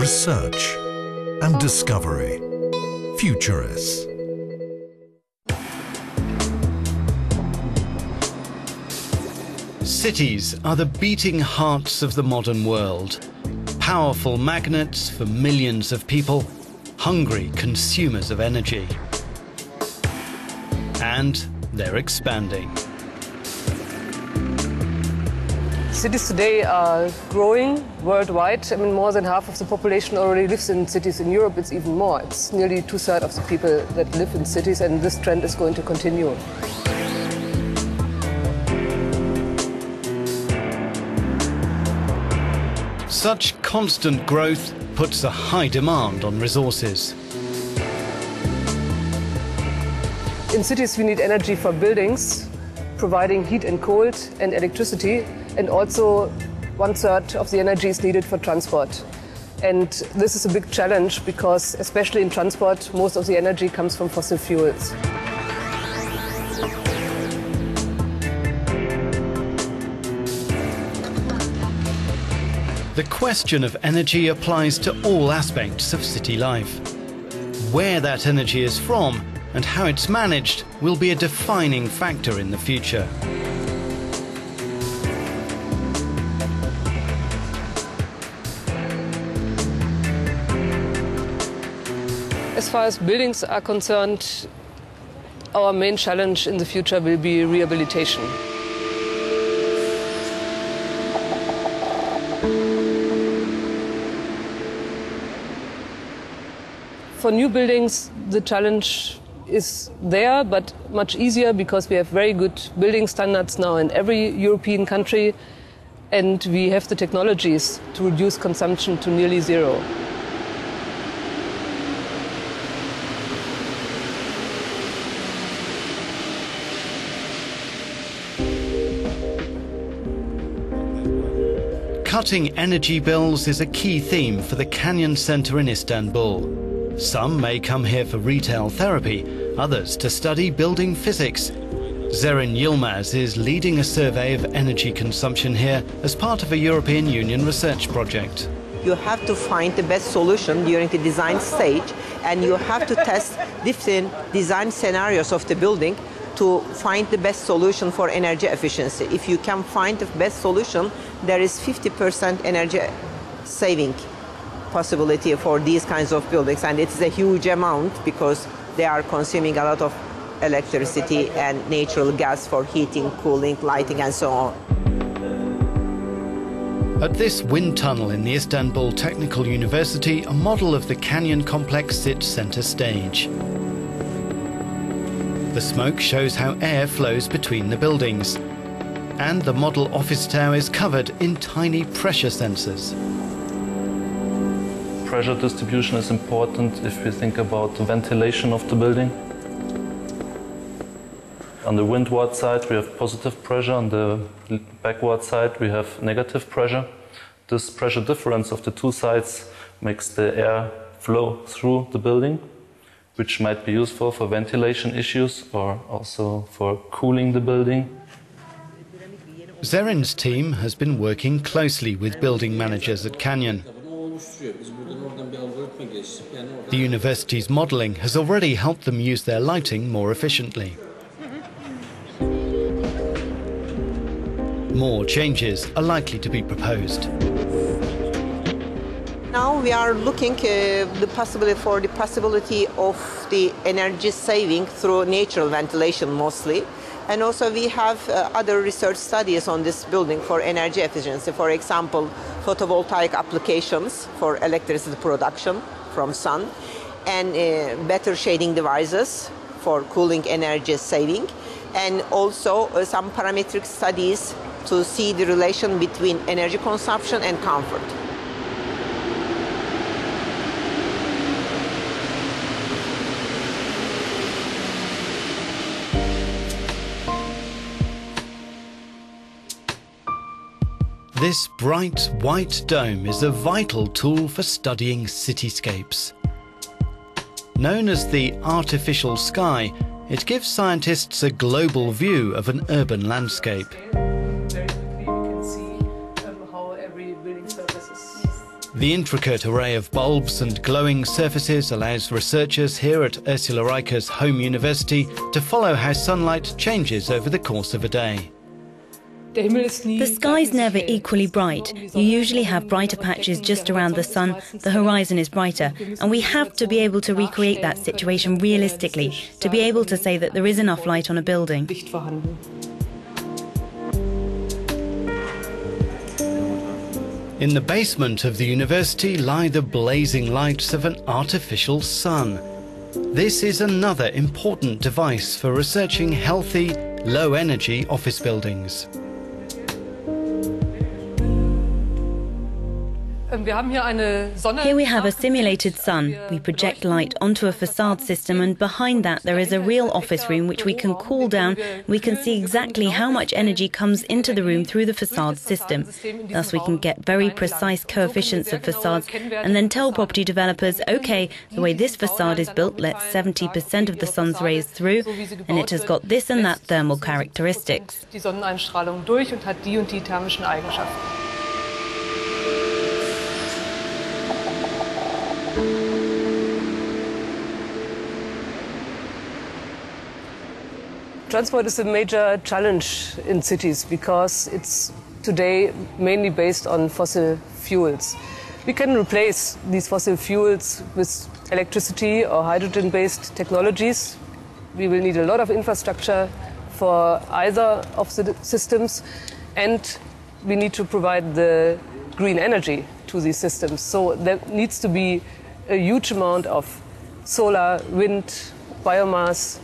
research and discovery. Futuris. Cities are the beating hearts of the modern world. Powerful magnets for millions of people, hungry consumers of energy. And they're expanding. Cities today are growing worldwide. I mean, more than half of the population already lives in cities. In Europe, it's even more. It's nearly 2/3 of the people that live in cities, and this trend is going to continue. Such constant growth puts a high demand on resources. In cities, we need energy for buildings, providing heat and cold and electricity, and also 1/3 of the energy is needed for transport. And this is a big challenge because, especially in transport, most of the energy comes from fossil fuels. The question of energy applies to all aspects of city life. Where that energy is from and how it's managed will be a defining factor in the future. As far as buildings are concerned, our main challenge in the future will be rehabilitation. For new buildings, the challenge is there, but much easier because we have very good building standards now in every European country, and we have the technologies to reduce consumption to nearly zero. Cutting energy bills is a key theme for the Canyon Centre in Istanbul. Some may come here for retail therapy, others to study building physics. Zerrin Yilmaz is leading a survey of energy consumption here as part of a European Union research project. You have to find the best solution during the design stage, and you have to test different design scenarios of the building to find the best solution for energy efficiency. If you can find the best solution, there is 50% energy saving possibility for these kinds of buildings, and it's a huge amount because they are consuming a lot of electricity and natural gas for heating, cooling, lighting, and so on. At this wind tunnel in the Istanbul Technical University, a model of the Canyon complex sits centre stage. The smoke shows how air flows between the buildings, and the model office tower is covered in tiny pressure sensors. Pressure distribution is important if we think about the ventilation of the building. On the windward side we have positive pressure, on the backward side we have negative pressure. This pressure difference of the two sides makes the air flow through the building, which might be useful for ventilation issues or also for cooling the building. Zerrin's team has been working closely with building managers at Canyon. The university's modelling has already helped them use their lighting more efficiently. More changes are likely to be proposed. Now we are looking for the possibility of the energy saving through natural ventilation mostly. And also we have other research studies on this building for energy efficiency. For example, photovoltaic applications for electricity production from sun, and better shading devices for cooling energy saving, and also some parametric studies to see the relation between energy consumption and comfort. This bright white dome is a vital tool for studying cityscapes. Known as the artificial sky, it gives scientists a global view of an urban landscape. Very quickly you can see how every building surfaces. The intricate array of bulbs and glowing surfaces allows researchers here at Ursula Eicker's home university to follow how sunlight changes over the course of a day. The sky's never equally bright. You usually have brighter patches just around the sun, the horizon is brighter, and we have to be able to recreate that situation realistically, to be able to say that there is enough light on a building. In the basement of the university lie the blazing lights of an artificial sun. This is another important device for researching healthy, low-energy office buildings. Here we have a simulated sun. We project light onto a facade system, and behind that there is a real office room which we can cool down. We can see exactly how much energy comes into the room through the facade system. Thus we can get very precise coefficients of facades and then tell property developers, okay, the way this facade is built lets 70% of the sun's rays through, and it has got this and that thermal characteristics. Transport is a major challenge in cities because it's today mainly based on fossil fuels. We can replace these fossil fuels with electricity or hydrogen-based technologies. We will need a lot of infrastructure for either of the systems, and we need to provide the green energy to these systems. So there needs to be a huge amount of solar, wind, biomass,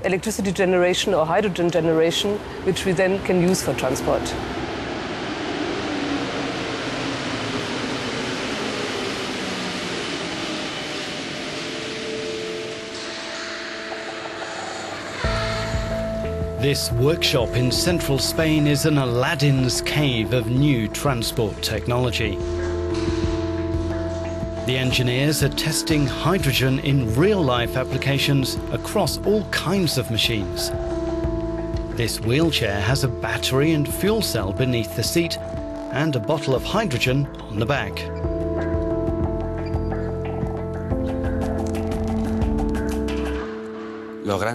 electricity generation or hydrogen generation, which we then can use for transport. This workshop in central Spain is an Aladdin's cave of new transport technology. The engineers are testing hydrogen in real-life applications across all kinds of machines. This wheelchair has a battery and fuel cell beneath the seat and a bottle of hydrogen on the back.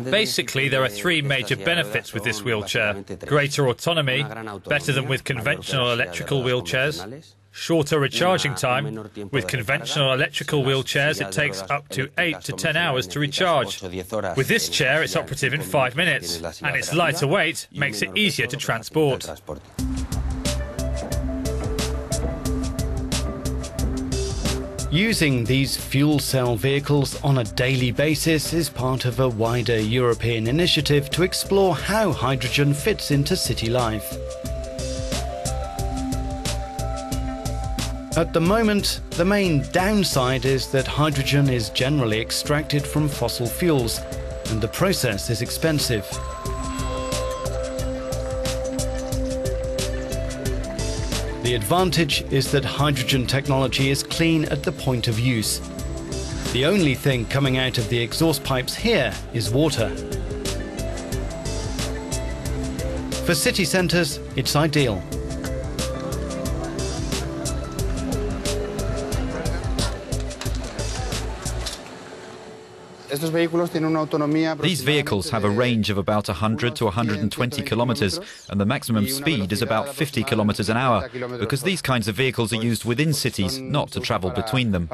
Basically, there are three major benefits with this wheelchair. Greater autonomy, better than with conventional electrical wheelchairs. Shorter recharging time. With conventional electrical wheelchairs, it takes up to 8 to 10 hours to recharge. With this chair, it's operative in 5 minutes, and its lighter weight makes it easier to transport. Using these fuel cell vehicles on a daily basis is part of a wider European initiative to explore how hydrogen fits into city life. At the moment, the main downside is that hydrogen is generally extracted from fossil fuels, and the process is expensive. The advantage is that hydrogen technology is clean at the point of use. The only thing coming out of the exhaust pipes here is water. For city centres, it's ideal. These vehicles have a range of about 100 to 120 kilometers, and the maximum speed is about 50 kilometers an hour, because these kinds of vehicles are used within cities, not to travel between them.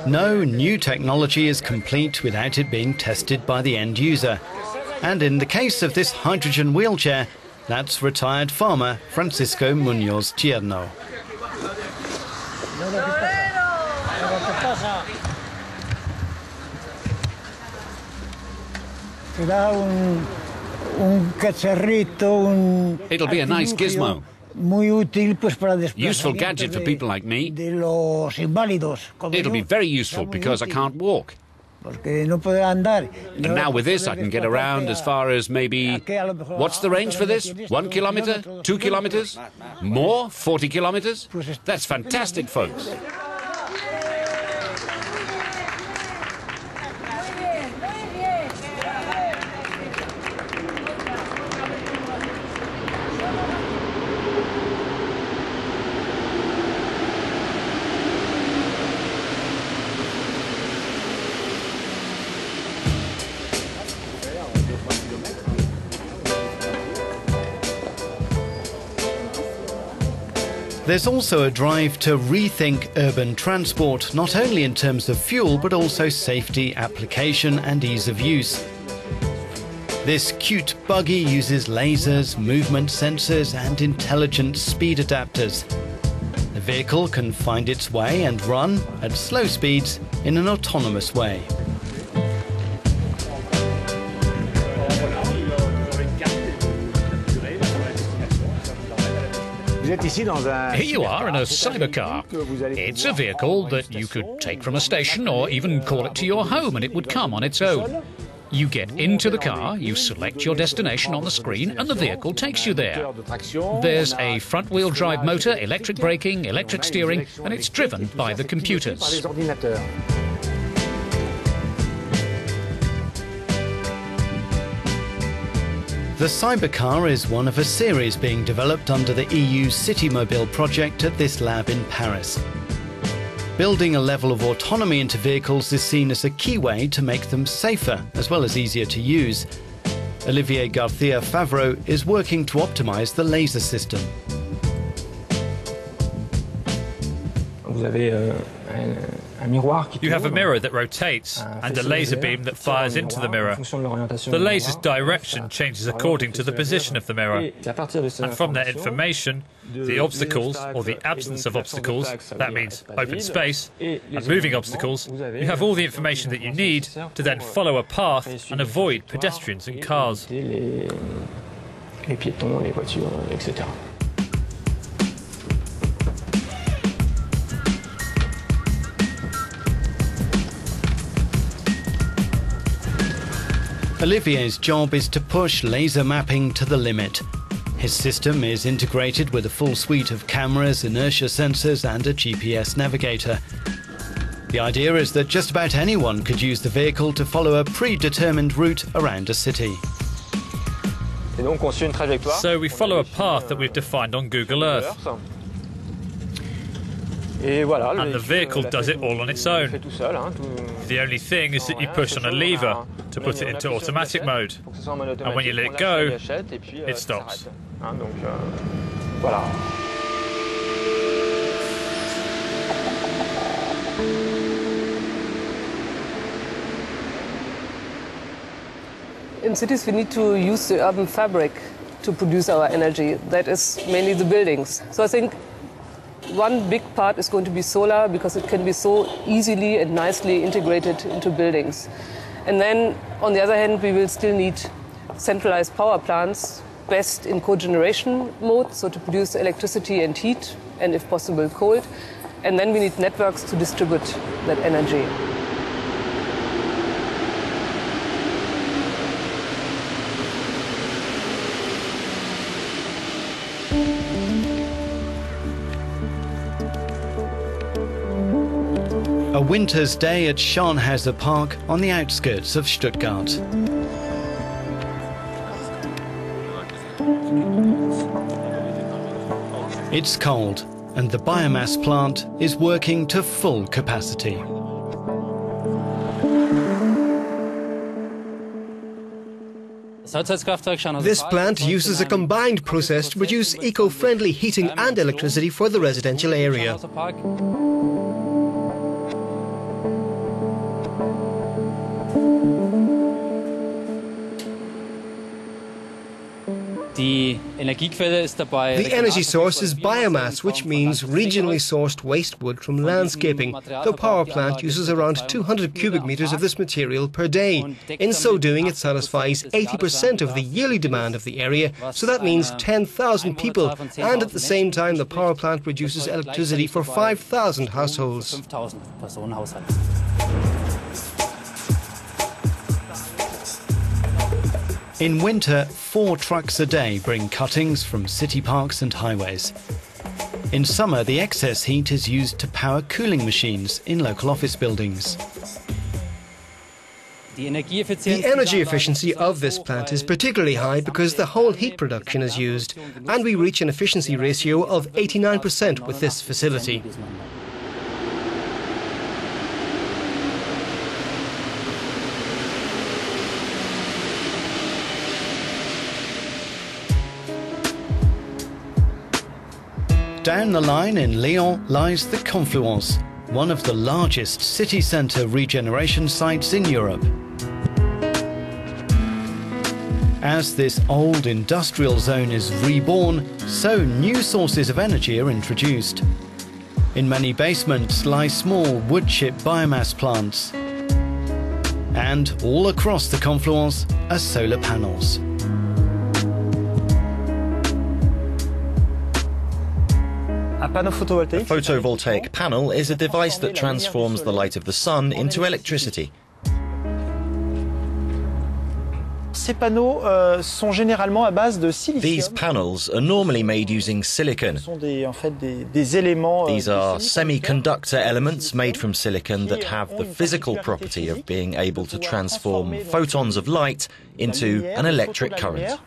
No new technology is complete without it being tested by the end user. And in the case of this hydrogen wheelchair, that's retired farmer Francisco Muñoz Tierno. It'll be a nice gizmo. Useful gadget for people like me. It'll be very useful because I can't walk. And now with this I can get around as far as maybe... What's the range for this? 1 kilometer? 2 kilometers? More? 40 kilometers? That's fantastic, folks. There's also a drive to rethink urban transport, not only in terms of fuel, but also safety, application and ease of use. This cute buggy uses lasers, movement sensors and intelligent speed adapters. The vehicle can find its way and run at slow speeds in an autonomous way. Here you are in a cybercar. It's a vehicle that you could take from a station or even call it to your home and it would come on its own. You get into the car, you select your destination on the screen and the vehicle takes you there. There's a front-wheel drive motor, electric braking, electric steering, and it's driven by the computers. The Cybercar is one of a series being developed under the EU CityMobile project at this lab in Paris. Building a level of autonomy into vehicles is seen as a key way to make them safer as well as easier to use. Olivier Garcia-Favreau is working to optimize the laser system. You have a mirror that rotates and a laser beam that fires into the mirror. The laser's direction changes according to the position of the mirror. And from that information, the obstacles or the absence of obstacles, that means open space, and moving obstacles, you have all the information that you need to then follow a path and avoid pedestrians and cars. Olivier's job is to push laser mapping to the limit. His system is integrated with a full suite of cameras, inertia sensors and a GPS navigator. The idea is that just about anyone could use the vehicle to follow a predetermined route around a city. So we follow a path that we've defined on Google Earth. And the vehicle does it all on its own. The only thing is that you push on a lever to put it into automatic mode. And when you let it go, it stops. In cities, we need to use the urban fabric to produce our energy. That is mainly the buildings. So I think one big part is going to be solar, because it can be so easily and nicely integrated into buildings. And then, on the other hand, we will still need centralized power plants, best in cogeneration mode, so to produce electricity and heat, and if possible, cold. And then we need networks to distribute that energy. A winter's day at Scharnhauser Park on the outskirts of Stuttgart. It's cold, and the biomass plant is working to full capacity. This plant uses a combined process to produce eco-friendly heating and electricity for the residential area. The energy source is biomass, which means regionally sourced waste wood from landscaping. The power plant uses around 200 cubic meters of this material per day. In so doing, it satisfies 80% of the yearly demand of the area, so that means 10,000 people, and at the same time the power plant produces electricity for 5,000 households. In winter, 4 trucks a day bring cuttings from city parks and highways. In summer, the excess heat is used to power cooling machines in local office buildings. The energy efficiency of this plant is particularly high because the whole heat production is used, and we reach an efficiency ratio of 89% with this facility. Down the line in Lyon lies the Confluence, one of the largest city centre regeneration sites in Europe. As this old industrial zone is reborn, so new sources of energy are introduced. In many basements lie small wood chip biomass plants. And all across the Confluence are solar panels. A photovoltaic panel is a device that transforms the light of the sun into electricity. These panels are normally made using silicon. These are semiconductor elements made from silicon that have the physical property of being able to transform photons of light into an electric current.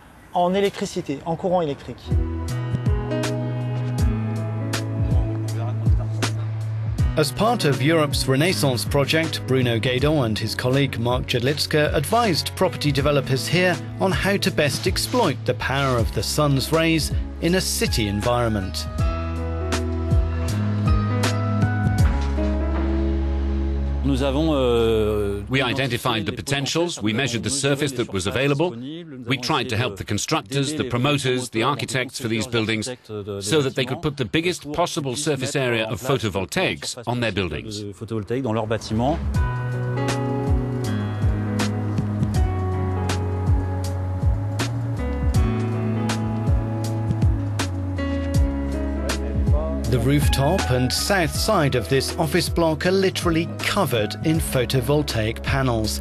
As part of Europe's Renaissance project, Bruno Guédon and his colleague Mark Jedlicka advised property developers here on how to best exploit the power of the sun's rays in a city environment. We identified the potentials, we measured the surface that was available, we tried to help the constructors, the promoters, the architects for these buildings, so that they could put the biggest possible surface area of photovoltaics on their buildings. The rooftop and south side of this office block are literally covered in photovoltaic panels.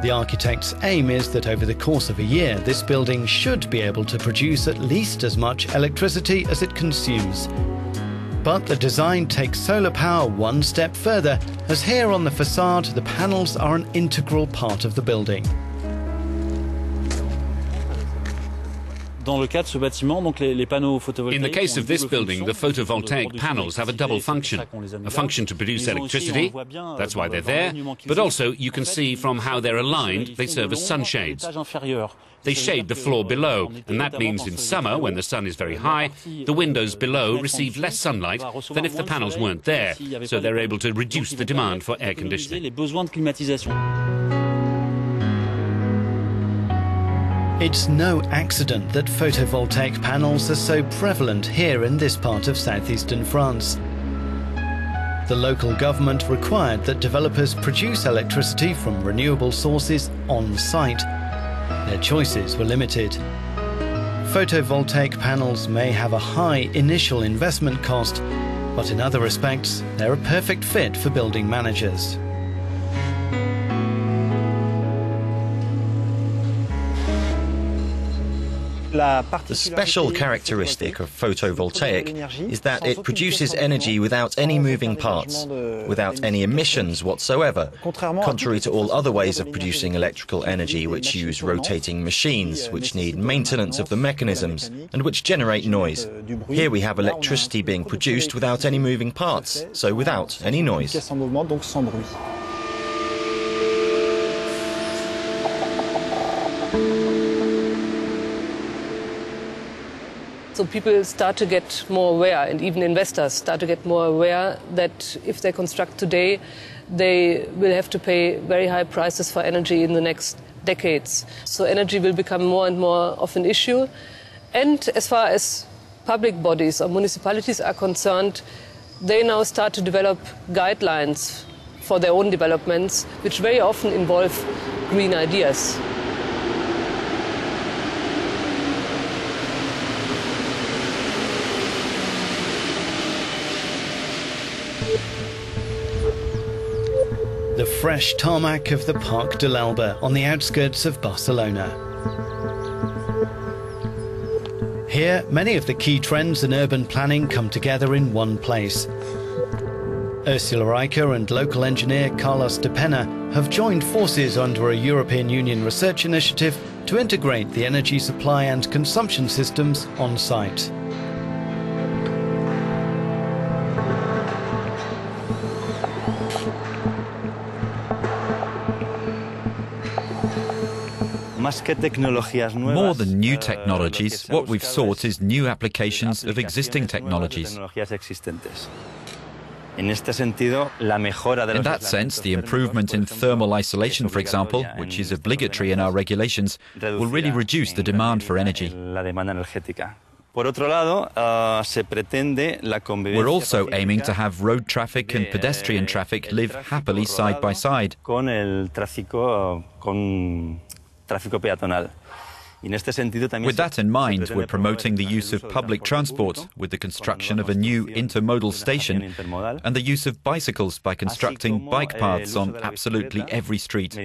The architect's aim is that over the course of a year, this building should be able to produce at least as much electricity as it consumes. But the design takes solar power one step further, as here on the facade, the panels are an integral part of the building. In the case of this building, the photovoltaic panels have a double function. A function to produce electricity, that's why they're there, but also you can see from how they're aligned, they serve as sunshades. They shade the floor below, and that means in summer, when the sun is very high, the windows below receive less sunlight than if the panels weren't there, so they're able to reduce the demand for air conditioning. It's no accident that photovoltaic panels are so prevalent here in this part of southeastern France. The local government required that developers produce electricity from renewable sources on site. Their choices were limited. Photovoltaic panels may have a high initial investment cost, but in other respects, they're a perfect fit for building managers. The special characteristic of photovoltaic is that it produces energy without any moving parts, without any emissions whatsoever, contrary to all other ways of producing electrical energy which use rotating machines, which need maintenance of the mechanisms, and which generate noise. Here we have electricity being produced without any moving parts, so without any noise. So people start to get more aware, and even investors start to get more aware that if they construct today, they will have to pay very high prices for energy in the next decades. So energy will become more and more of an issue. And as far as public bodies or municipalities are concerned, they now start to develop guidelines for their own developments, which very often involve green ideas. The fresh tarmac of the Parc de Alba on the outskirts of Barcelona. Here, many of the key trends in urban planning come together in one place. Ursula Eicker and local engineer Carlos de Pena have joined forces under a European Union research initiative to integrate the energy supply and consumption systems on site. More than new technologies, what we've sought is new applications of existing technologies. In that sense, the improvement in thermal isolation, for example, which is obligatory in our regulations, will really reduce the demand for energy. We're also aiming to have road traffic and pedestrian traffic live happily side by side. With that in mind, we're promoting the use of public transport with the construction of a new intermodal station and the use of bicycles by constructing bike paths on absolutely every street.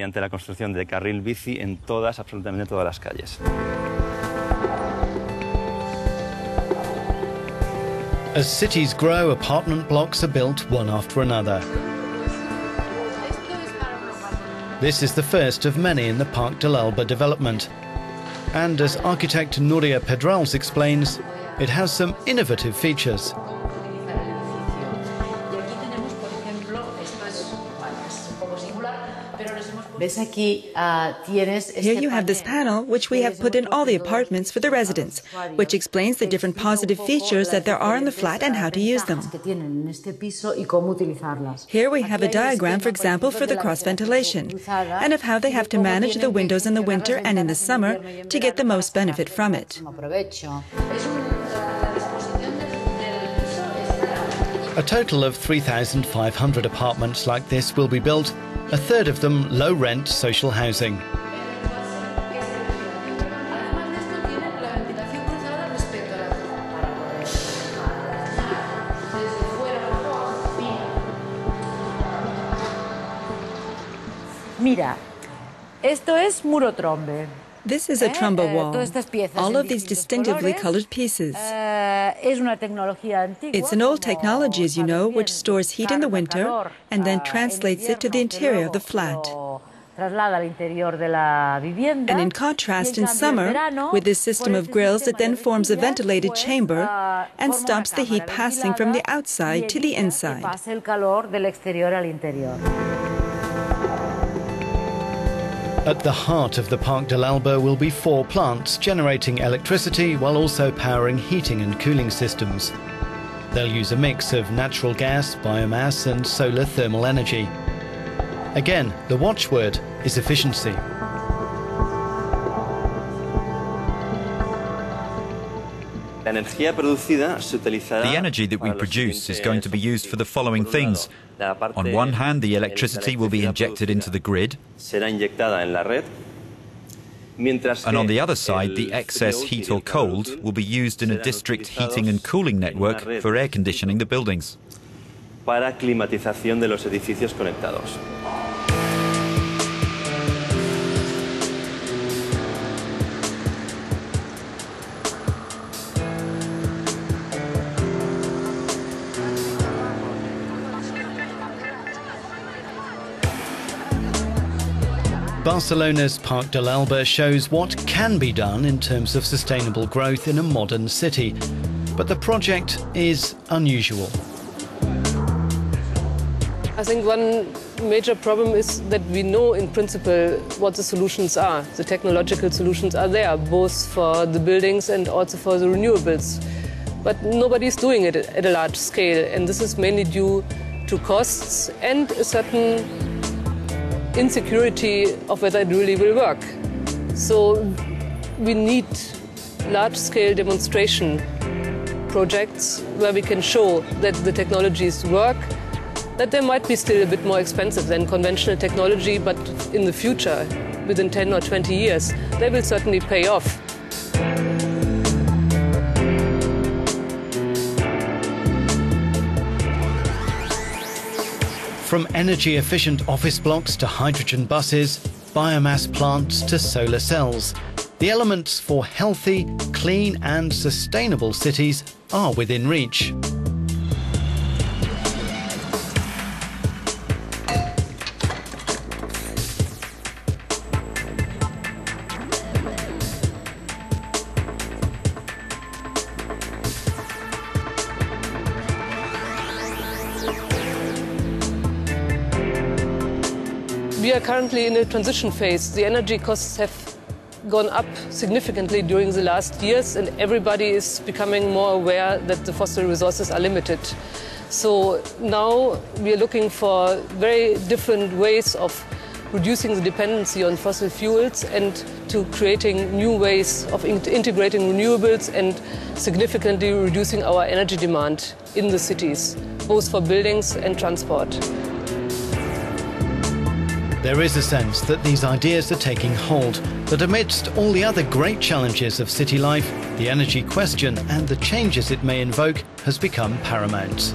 As cities grow, apartment blocks are built one after another. This is the first of many in the Parc de l'Alba development. And as architect Nuria Pedrals explains, it has some innovative features. Here you have this panel, which we have put in all the apartments for the residents, which explains the different positive features that there are in the flat and how to use them. Here we have a diagram, for example, for the cross-ventilation, and of how they have to manage the windows in the winter and in the summer to get the most benefit from it. A total of 3,500 apartments like this will be built, a third of them low-rent social housing. This is a tromba wall, all of these distinctively colored pieces. It's an old technology, as you know, which stores heat in the winter and then translates it to the interior of the flat. And in contrast, in summer, with this system of grills, it then forms a ventilated chamber and stops the heat passing from the outside to the inside. At the heart of the Parc de l'Alba will be 4 plants generating electricity while also powering heating and cooling systems. They'll use a mix of natural gas, biomass and solar thermal energy. Again, the watchword is efficiency. The energy that we produce is going to be used for the following things. On one hand, the electricity will be injected into the grid. And on the other side, the excess heat or cold will be used in a district heating and cooling network for air conditioning the buildings. Barcelona's Parc de l'Alba shows what can be done in terms of sustainable growth in a modern city. But the project is unusual. I think one major problem is that we know in principle what the solutions are. The technological solutions are there, both for the buildings and also for the renewables. But nobody's doing it at a large scale, and this is mainly due to costs and a certain insecurity of whether it really will work. So we need large-scale demonstration projects where we can show that the technologies work, that they might be still a bit more expensive than conventional technology, but in the future, within 10 or 20 years, they will certainly pay off. From energy-efficient office blocks to hydrogen buses, biomass plants to solar cells, the elements for healthy, clean and sustainable cities are within reach. We are currently in a transition phase. The energy costs have gone up significantly during the last years, and everybody is becoming more aware that the fossil resources are limited. So now we are looking for very different ways of reducing the dependency on fossil fuels and to creating new ways of integrating renewables and significantly reducing our energy demand in the cities, both for buildings and transport. There is a sense that these ideas are taking hold, that amidst all the other great challenges of city life, the energy question and the changes it may invoke has become paramount.